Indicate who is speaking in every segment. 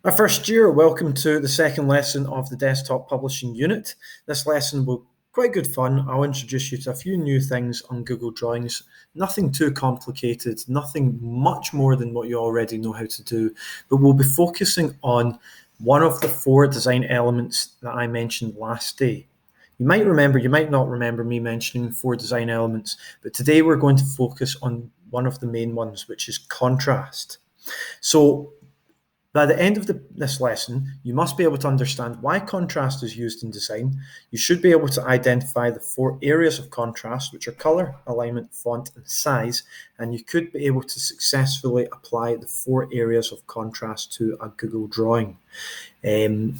Speaker 1: Our first year, welcome to the second lesson of the desktop publishing unit. This lesson will be quite good fun. I'll introduce you to a few new things on Google Drawings. Nothing too complicated, nothing much more than what you already know how to do, but we'll be focusing on one of the four design elements that I mentioned last day. You might remember, you might not remember me mentioning four design elements, but today we're going to focus on one of the main ones, which is contrast. So by the end of this lesson, you must be able to understand why contrast is used in design. You should be able to identify the four areas of contrast, which are color, alignment, font, and size, and you could be able to successfully apply the four areas of contrast to a Google drawing,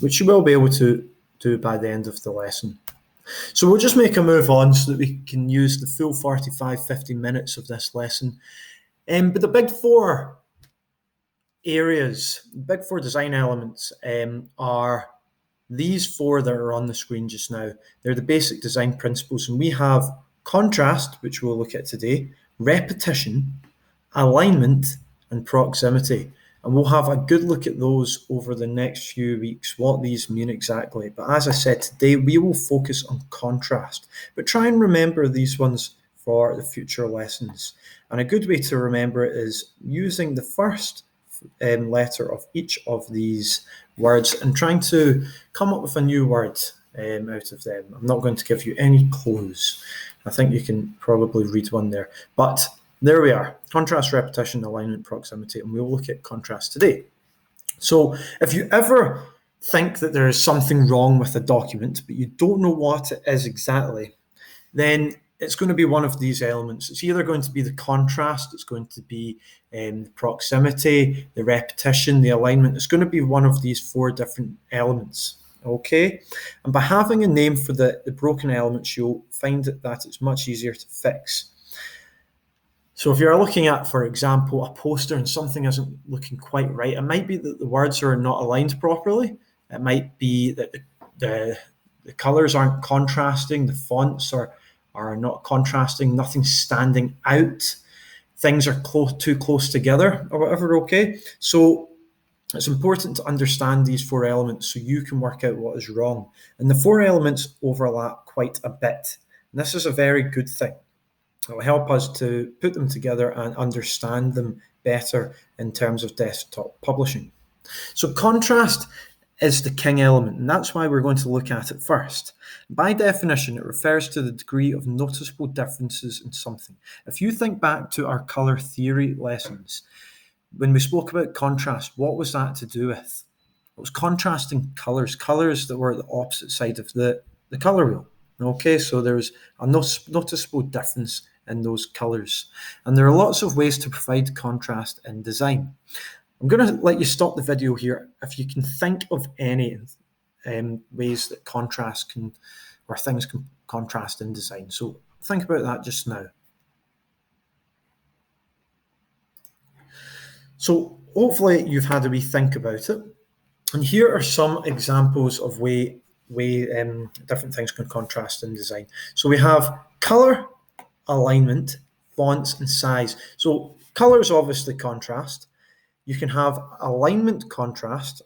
Speaker 1: which you will be able to do by the end of the lesson. So we'll just make a move on so that we can use the full 45-50 minutes of this lesson. But the big four areas, big four design elements are these four that are on the screen just now. They're the basic design principles, and we have contrast, which we'll look at today, repetition, alignment, and proximity. And we'll have a good look at those over the next few weeks, what these mean exactly. But as I said, today we will focus on contrast, but try and remember these ones for the future lessons. And a good way to remember it is using the first letter of each of these words and trying to come up with a new word out of them. I'm not going to give you any clues. I think you can probably read one there. But there we are. Contrast, repetition, alignment, proximity, and we'll look at contrast today. So if you ever think that there is something wrong with a document, but you don't know what it is exactly, then it's going to be one of these elements. It's either going to be the contrast, it's going to be the proximity, the repetition, the alignment. It's going to be one of these four different elements, okay? And by having a name for the broken elements, you'll find that it's much easier to fix. So if you're looking at, for example, a poster and something isn't looking quite right, it might be that the words are not aligned properly. It might be that the colors aren't contrasting, the fonts are not contrasting, nothing's standing out, things are too close together or whatever, okay? So it's important to understand these four elements so you can work out what is wrong. And the four elements overlap quite a bit. And this is a very good thing. It will help us to put them together and understand them better in terms of desktop publishing. So contrast is the king element, and that's why we're going to look at it first. By definition, it refers to the degree of noticeable differences in something. If you think back to our colour theory lessons, when we spoke about contrast, what was that to do with? It was contrasting colours that were the opposite side of the colour wheel. Okay, so there's a noticeable difference in those colours. And there are lots of ways to provide contrast in design. I'm going to let you stop the video here if you can think of any ways that things can contrast in design. So think about that just now. So hopefully you've had a wee think about it. And here are some examples of way different things can contrast in design. So we have color, alignment, fonts, and size. So colors obviously contrast. You can have alignment contrast.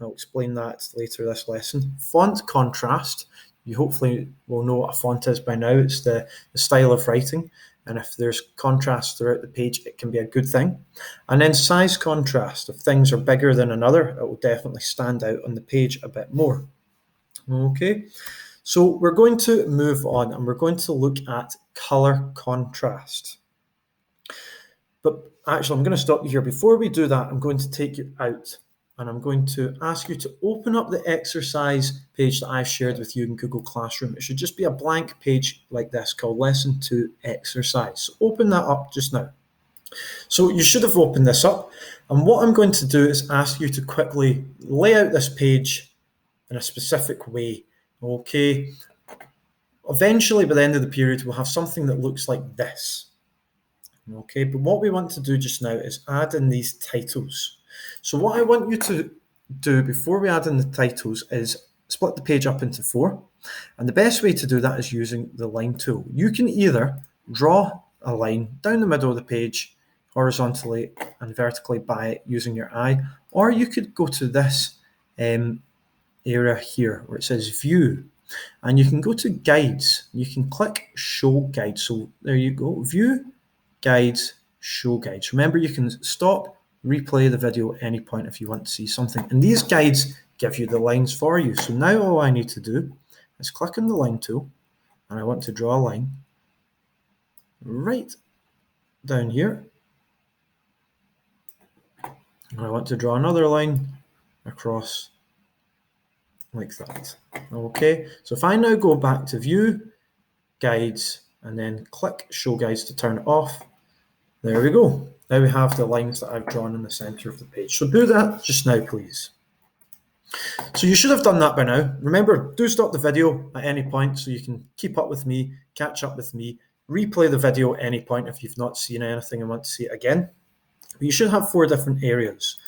Speaker 1: I'll explain that later this lesson. Font contrast. You hopefully will know what a font is by now. It's the style of writing. And if there's contrast throughout the page, it can be a good thing. And then size contrast. If things are bigger than another, it will definitely stand out on the page a bit more. Okay, so we're going to move on and we're going to look at color contrast. But actually, I'm going to stop you here. Before we do that, I'm going to take you out and I'm going to ask you to open up the exercise page that I've shared with you in Google Classroom. It should just be a blank page like this called Lesson 2 Exercise. So open that up just now. So you should have opened this up. And what I'm going to do is ask you to quickly lay out this page in a specific way, okay? Eventually, by the end of the period, we'll have something that looks like this. Okay, but what we want to do just now is add in these titles. So what I want you to do before we add in the titles is split the page up into 4. And the best way to do that is using the line tool. You can either draw a line down the middle of the page horizontally and vertically by using your eye, Or you could go to this area here where it says View, and you can go to Guides. You can click Show Guides. So there you go, View, Guides, Show Guides. Remember, you can stop, replay the video at any point if you want to see something. And these guides give you the lines for you. So now all I need to do is click on the line tool, and I want to draw a line right down here. And I want to draw another line across like that. Okay, so if I now go back to View, Guides, and then click Show Guides to turn it off, there we go. Now we have the lines that I've drawn in the center of the page. So do that just now, please. So you should have done that by now. Remember, do stop the video at any point so you can keep up with me, catch up with me, replay the video at any point if you've not seen anything and want to see it again. But you should have 4 different areas.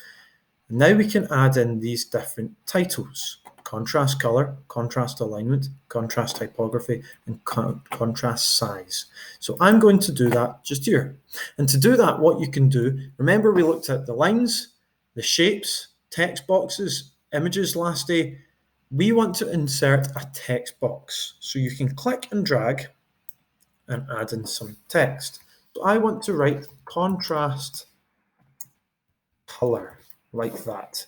Speaker 1: Now we can add in these different titles: contrast color, contrast alignment, contrast typography, and contrast size. So I'm going to do that just here. And to do that, what you can do, remember we looked at the lines, the shapes, text boxes, images last day. We want to insert a text box. So you can click and drag and add in some text. So I want to write contrast color like that.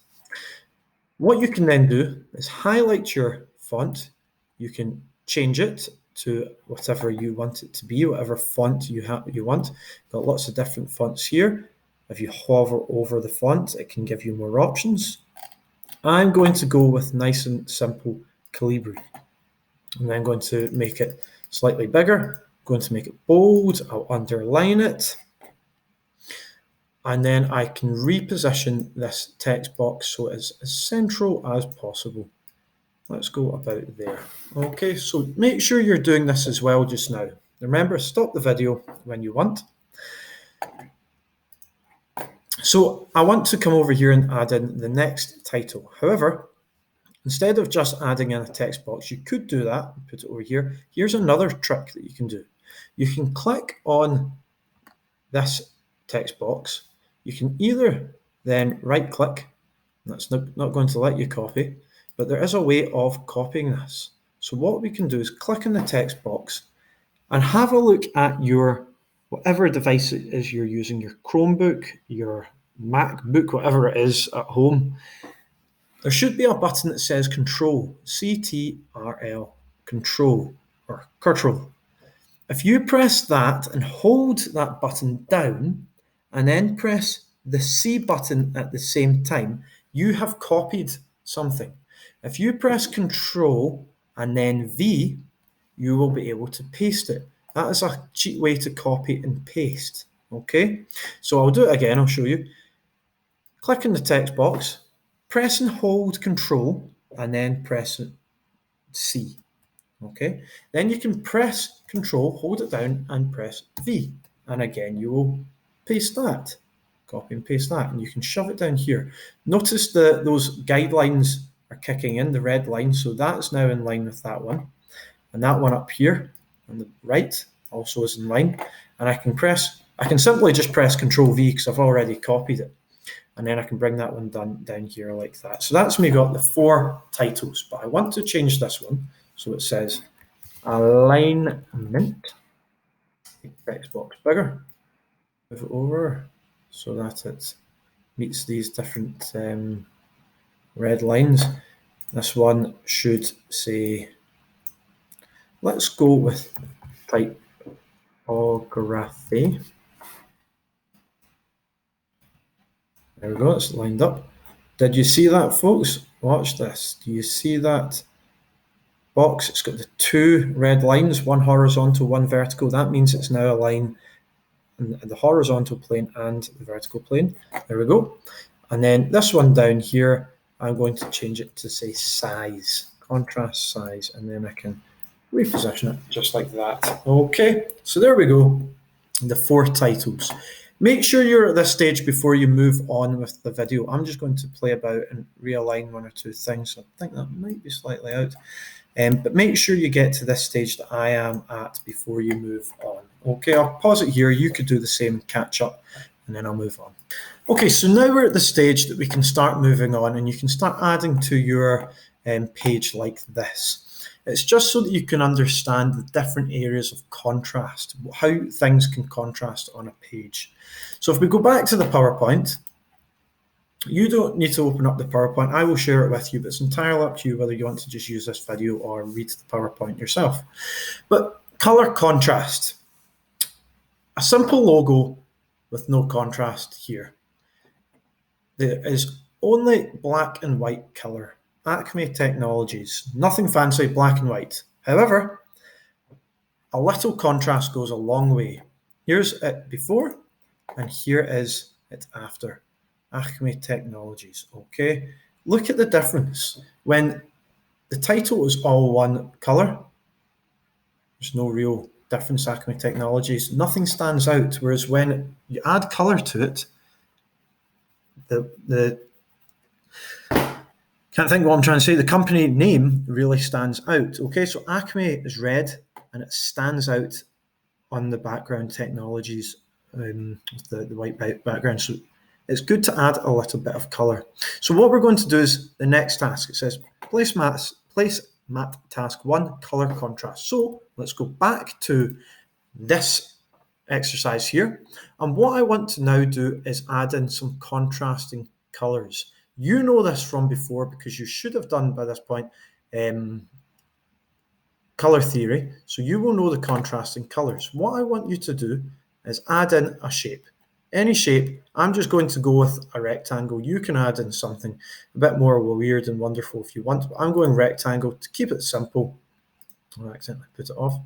Speaker 1: What you can then do is highlight your font. You can change it to whatever you want it to be, whatever font you want. Got lots of different fonts here. If you hover over the font, it can give you more options. I'm going to go with nice and simple Calibri. And I'm going to make it slightly bigger. I'm going to make it bold. I'll underline it. And then I can reposition this text box so it's as central as possible. Let's go about there. Okay, so make sure you're doing this as well just now. Remember, stop the video when you want. So I want to come over here and add in the next title. However, instead of just adding in a text box, you could do that and put it over here. Here's another trick that you can do. You can click on this text box. You can either then right click, that's not going to let you copy, but there is a way of copying this. So what we can do is click on the text box and have a look at your whatever device it is you're using, your Chromebook, your MacBook, whatever it is at home. There should be a button that says Control, CTRL, Control, or Control. If you press that and hold that button down, and then press the C button at the same time, you have copied something. If you press Control and then V, you will be able to paste it. That is a cheap way to copy and paste. Okay, so I'll do it again, I'll show you. Click in the text box, press and hold Control, and then press C. Okay, then you can press Control, hold it down, and press V. And again, you will paste that, copy and paste that, and you can shove it down here. Notice that those guidelines are kicking in, the red line, so that's now in line with that one. And that one up here on the right also is in line. And I can simply just press Control V because I've already copied it. And then I can bring that one down here like that. So that's me got the 4 titles, but I want to change this one. So it says alignment, text box bigger. Move it over so that it meets these different red lines. This one should say, let's go with typography. There we go, it's lined up. Did you see that, folks? Watch this. Do you see that box? It's got the 2 red lines, one horizontal, one vertical. That means it's now aligned in the horizontal plane and the vertical plane. There we go. And then this one down here, I'm going to change it to say size, contrast size, and then I can reposition it just like that. Okay, so there we go, the 4 titles. Make sure you're at this stage before you move on with the video. I'm just going to play about and realign 1 or 2 things. So I think that might be slightly out. But make sure you get to this stage that I am at before you move on. Okay, I'll pause it here. You could do the same, catch up, and then I'll move on. Okay, so now we're at the stage that we can start moving on and you can start adding to your page like this. It's just so that you can understand the different areas of contrast, how things can contrast on a page. So if we go back to the PowerPoint, you don't need to open up the PowerPoint. I will share it with you, but it's entirely up to you whether you want to just use this video or read the PowerPoint yourself. But color contrast. A simple logo with no contrast here. There is only black and white color. Acme Technologies, nothing fancy, black and white. However, a little contrast goes a long way. Here's it before, and here is it after. Acme Technologies, okay? Look at the difference. When the title is all one color, there's no real difference, Acme Technologies. Nothing stands out, whereas when you add color to it, can't think what I'm trying to say. The company name really stands out. Okay, so Acme is red and it stands out on the background Technologies with the white background. So it's good to add a little bit of color. So what we're going to do is the next task. It says place mat task 1 color contrast. So let's go back to this exercise here. And what I want to now do is add in some contrasting colors. You know this from before because you should have done by this point color theory. So you will know the contrasting colors. What I want you to do is add in a shape. Any shape. I'm just going to go with a rectangle. You can add in something a bit more weird and wonderful if you want, but I'm going rectangle to keep it simple. I'll accidentally put it off.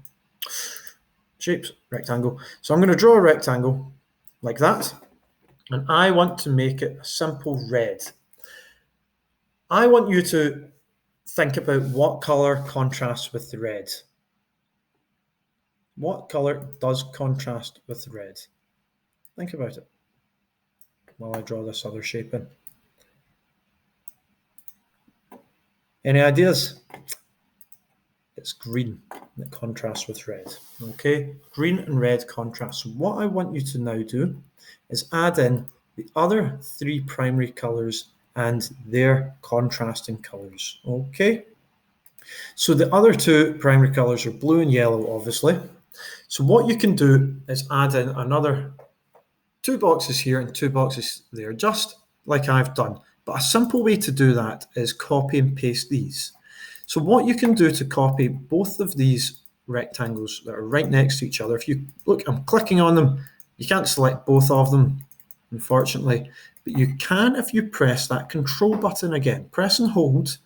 Speaker 1: Shapes, rectangle. So I'm going to draw a rectangle like that, and I want to make it a simple red. I want you to think about what color contrasts with the red. What color does contrast with the red? Think about it while I draw this other shape in. Any ideas? It's green that contrasts with red. Okay, green and red contrast. So what I want you to now do is add in the other 3 primary colors and their contrasting colors. Okay, so the other 2 primary colors are blue and yellow, obviously. So what you can do is add in another 2 boxes here and 2 boxes there, just like I've done. But a simple way to do that is copy and paste these. So what you can do to copy both of these rectangles that are right next to each other, if you look, I'm clicking on them. You can't select both of them, unfortunately, but you can if you press that control button again. Press and hold,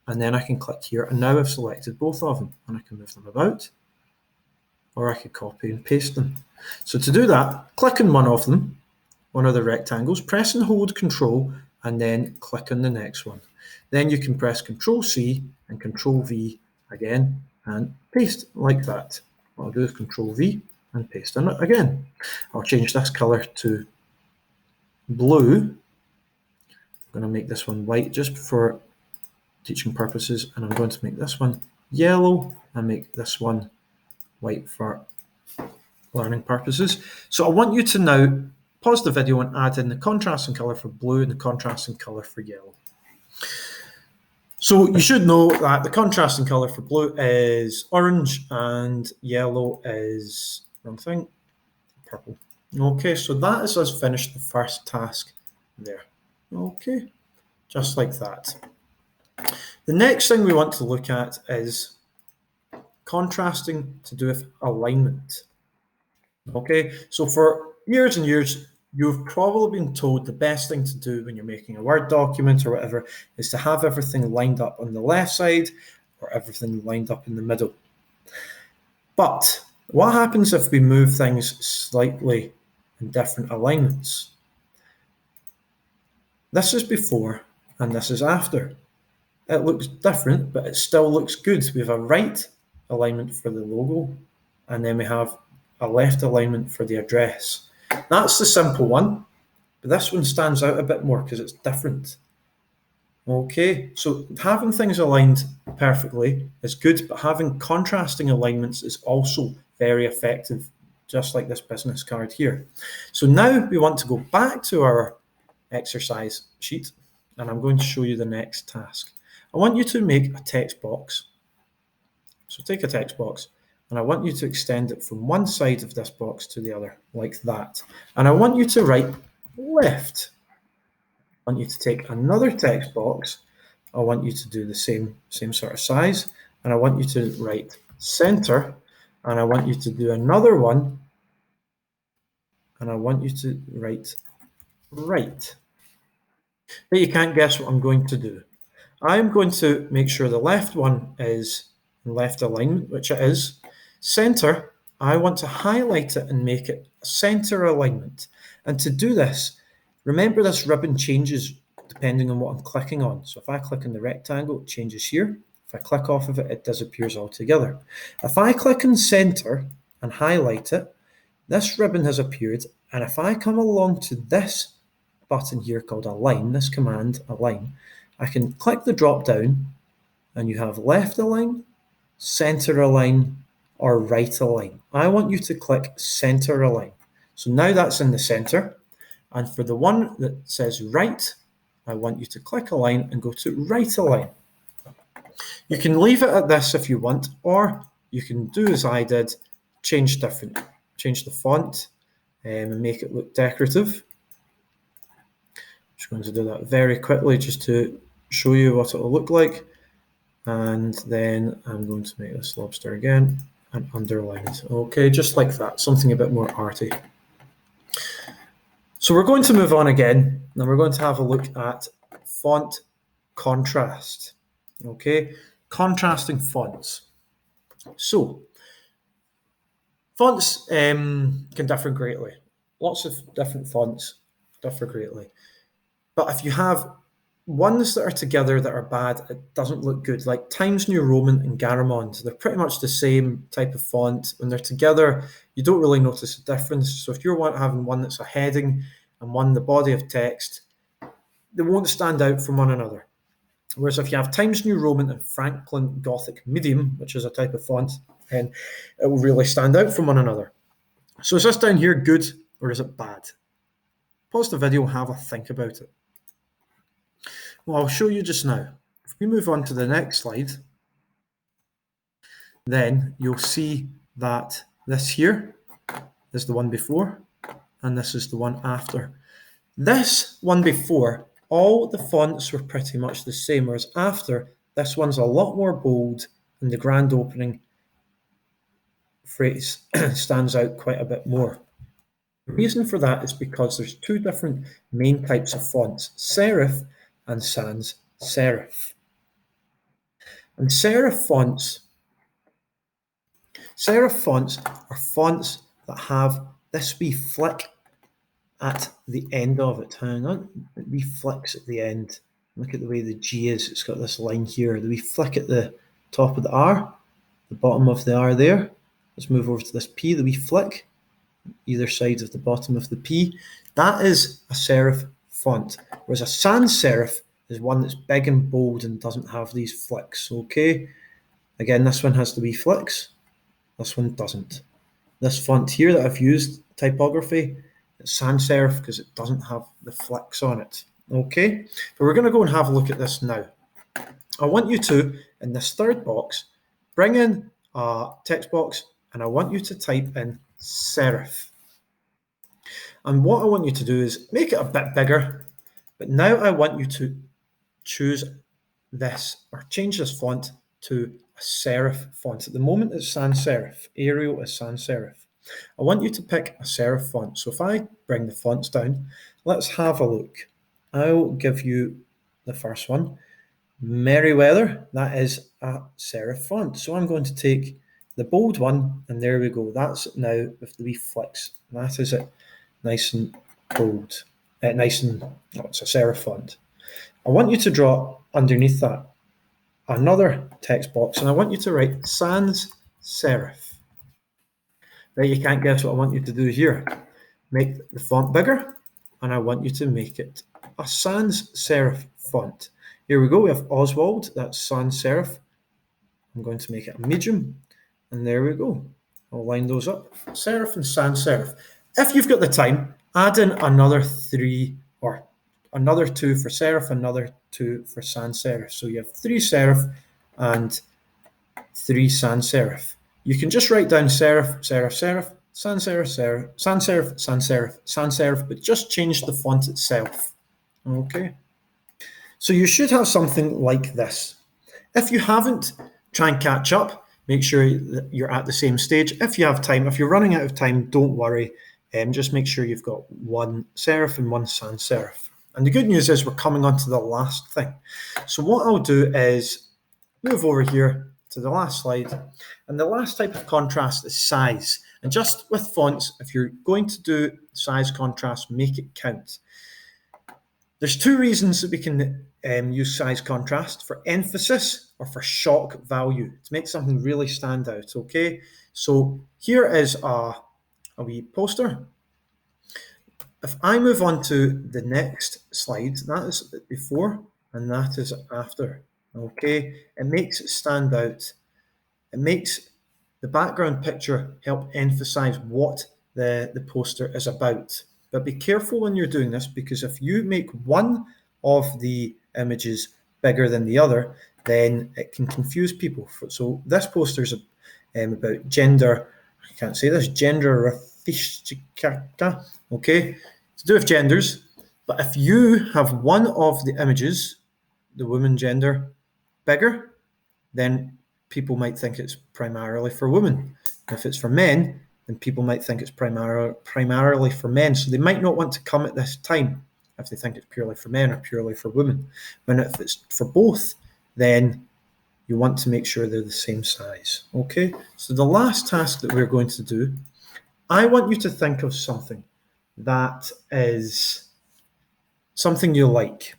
Speaker 1: and then I can click here, and now I've selected both of them, and I can move them about, or I could copy and paste them. So to do that, click on one of them, one of the rectangles, press and hold control, and then click on the next one. Then you can press Control C and Control V again and paste like that. What I'll do is Control V and paste on it again. I'll change this color to blue. I'm going to make this one white just for teaching purposes, and I'm going to make this one yellow and make this one white for learning purposes. So I want you to now pause the video and add in the contrasting color for blue and the contrasting color for yellow. So you should know that the contrasting color for blue is orange and yellow is, wrong thing, purple. Okay, so that is us finished the first task there. Okay, just like that. The next thing we want to look at is contrasting to do with alignment. Okay, so for years and years, you've probably been told the best thing to do when you're making a Word document or whatever is to have everything lined up on the left side or everything lined up in the middle. But what happens if we move things slightly in different alignments? This is before and this is after. It looks different, but it still looks good. We have a right alignment for the logo, and then we have a left alignment for the address. That's the simple one, but this one stands out a bit more because it's different. Okay, so having things aligned perfectly is good, but having contrasting alignments is also very effective, just like this business card here. So now we want to go back to our exercise sheet, and I'm going to show you the next task. I want you to make a text box. So take a text box, and I want you to extend it from one side of this box to the other, like that. And I want you to write left. I want you to take another text box. I want you to do the same sort of size, and I want you to write center, and I want you to do another one, and I want you to write right. But you can't guess what I'm going to do. I'm going to make sure the left one is in left alignment, which it is. Center, I want to highlight it and make it center alignment. And to do this, remember this ribbon changes depending on what I'm clicking on. So if I click on the rectangle, it changes here. If I click off of it, it disappears altogether. If I click on center and highlight it, this ribbon has appeared. And if I come along to this button here called align, this command align, I can click the drop down and you have left align, center align, or right align. I want you to click center align. So now that's in the center. And for the one that says right, I want you to click align and go to right align. You can leave it at this if you want, or you can do as I did, change the font and make it look decorative. Just going to do that very quickly just to show you what it will look like. And then I'm going to make this lobster again and underlined. Okay, just like that, something a bit more arty. So we're going to move on again, and we're going to have a look at font contrast. Okay, contrasting fonts. So fonts can differ greatly. Lots of different fonts differ greatly. But if you have ones that are together that are bad, it doesn't look good. Like Times New Roman and Garamond, they're pretty much the same type of font. When they're together, you don't really notice a difference. So if you're having one that's a heading and one the body of text, they won't stand out from one another. Whereas if you have Times New Roman and Franklin Gothic Medium, which is a type of font, then it will really stand out from one another. So is this down here good or is it bad? Pause the video and have a think about it. Well, I'll show you just now. If we move on to the next slide, then you'll see that this here is the one before, and this is the one after. This one before, all the fonts were pretty much the same, whereas after, this one's a lot more bold, and the grand opening phrase stands out quite a bit more. The reason for that is because there's two different main types of fonts, serif and sans serif. And serif fonts are fonts that have this wee flick at the end of it. Hang on, it wee flicks at the end. Look at the way the G is. It's got this line here. The wee flick at the top of the R, the bottom of the R there. Let's move over to this P, the wee flick, either side of the bottom of the P. That is a serif font, whereas a sans serif is one that's big and bold and doesn't have these flicks. Okay, again, this one has the wee flicks, this one doesn't. This font here that I've used, typography, it's sans serif because it doesn't have the flicks on it. Okay, but we're going to go and have a look at this now. I want you to, in this third box, bring in a text box and I want you to type in serif. And what I want you to do is make it a bit bigger, but now I want you to choose this or change this font to a serif font. At the moment it's sans serif, Arial is sans serif. I want you to pick a serif font. So if I bring the fonts down, let's have a look. I'll give you the first one, Merriweather. That is a serif font. So I'm going to take the bold one, and there we go. That's it now with the wee flicks. That is it, nice and bold. It's a serif font. I want you to draw underneath that another text box, and I want you to write sans serif. Right, you can't guess what I want you to do here. Make the font bigger, and I want you to make it a sans serif font. Here we go, we have Oswald, that's sans serif. I'm going to make it a medium, and there we go. I'll line those up, serif and sans serif. If you've got the time, add in another 3 or another 2 for serif, another 2 for sans serif. So you have 3 serif and 3 sans serif. You can just write down serif, serif, serif, sans serif, serif, sans serif, sans serif, sans serif, but just change the font itself. Okay. So you should have something like this. If you haven't, try and catch up. Make sure that you're at the same stage. If you have time, if you're running out of time, don't worry. Just make sure you've got 1 serif and 1 sans serif. And the good news is we're coming on to the last thing. So what I'll do is move over here to the last slide. And the last type of contrast is size. And just with fonts, if you're going to do size contrast, make it count. There's 2 reasons that we can use size contrast: for emphasis or for shock value, to make something really stand out, okay? So here is a wee poster. If I move on to the next slide, that is before and that is after, okay? It makes it stand out. It makes the background picture help emphasize what the poster is about. But be careful when you're doing this, because if you make one of the images bigger than the other, then it can confuse people. So this poster is about gender, I can't say this, gender, okay, to do with genders. But if you have one of the images, the woman gender, bigger, then people might think it's primarily for women. If it's for men, then people might think it's primarily for men. So they might not want to come at this time if they think it's purely for men or purely for women. When if it's for both, then you want to make sure they're the same size. Okay, so the last task that we're going to do, I want you to think of something that is something you like.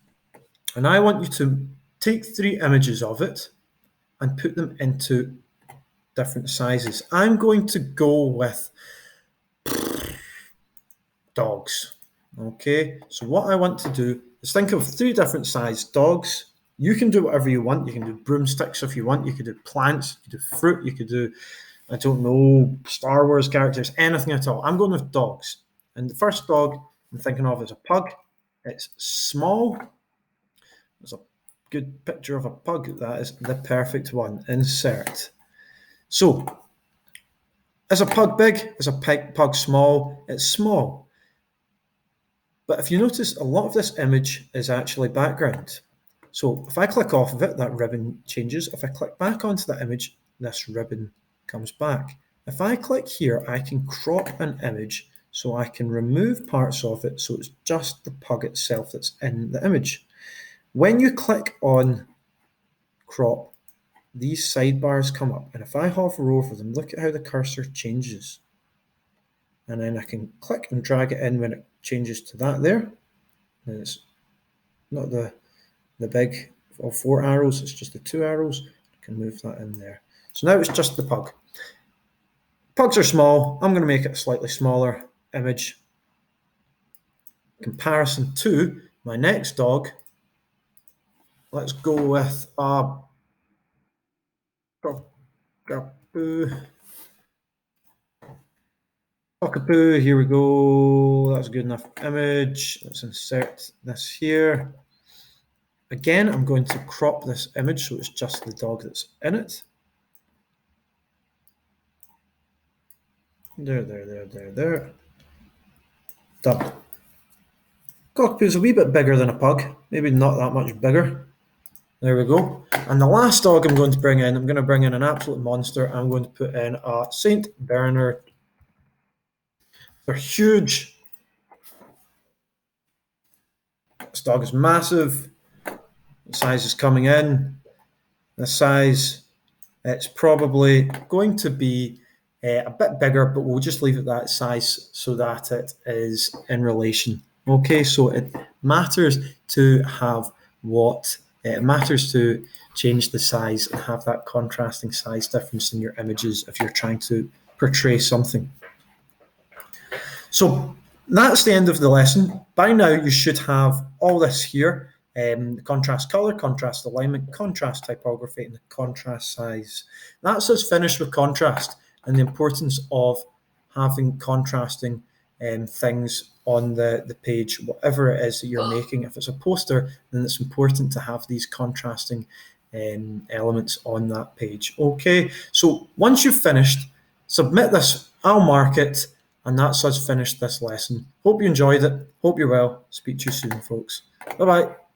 Speaker 1: And I want you to take 3 images of it and put them into different sizes. I'm going to go with dogs. Okay, so what I want to do is think of 3 different size dogs. You can do whatever you want. You can do broomsticks if you want. You could do plants, you could do fruit, you could do, I don't know, Star Wars characters, anything at all. I'm going with dogs. And the first dog I'm thinking of is a pug. It's small. There's a good picture of a pug. That is the perfect one. Insert. So, is a pug big? Is a pug small? It's small. But if you notice, a lot of this image is actually background. So if I click off of it, that ribbon changes. If I click back onto that image, this ribbon comes back. If I click here, I can crop an image so I can remove parts of it so it's just the pug itself that's in the image. When you click on crop, these sidebars come up, and if I hover over them, look at how the cursor changes. And then I can click and drag it in when it changes to that there. And it's not the big of 4 arrows, it's just the 2 arrows. I can move that in there. So now it's just the pug. Pugs are small. I'm going to make it a slightly smaller image. Comparison to my next dog. Let's go with a cockapoo. Here we go. That's a good enough image. Let's insert this here. Again, I'm going to crop this image so it's just the dog that's in it. There. Done. Cockapoo is a wee bit bigger than a pug, maybe not that much bigger. There we go. And the last dog I'm going to bring in, I'm going to bring in an absolute monster. I'm going to put in a Saint Bernard. They're huge. This dog is massive. The size is coming in. The size, it's probably going to be a bit bigger, but we'll just leave it that size so that it is in relation. Okay, so it matters to have it matters to change the size and have that contrasting size difference in your images if you're trying to portray something. So that's the end of the lesson. By now you should have all this here. The contrast color, contrast alignment, contrast typography, and the contrast size. That's us finished with contrast and the importance of having contrasting things on the page, whatever it is that you're making. If it's a poster, then it's important to have these contrasting elements on that page. Okay, so once you've finished, submit this, I'll mark it, and that's us finished this lesson. Hope you enjoyed it. Hope you're well. Speak to you soon, folks. Bye-bye.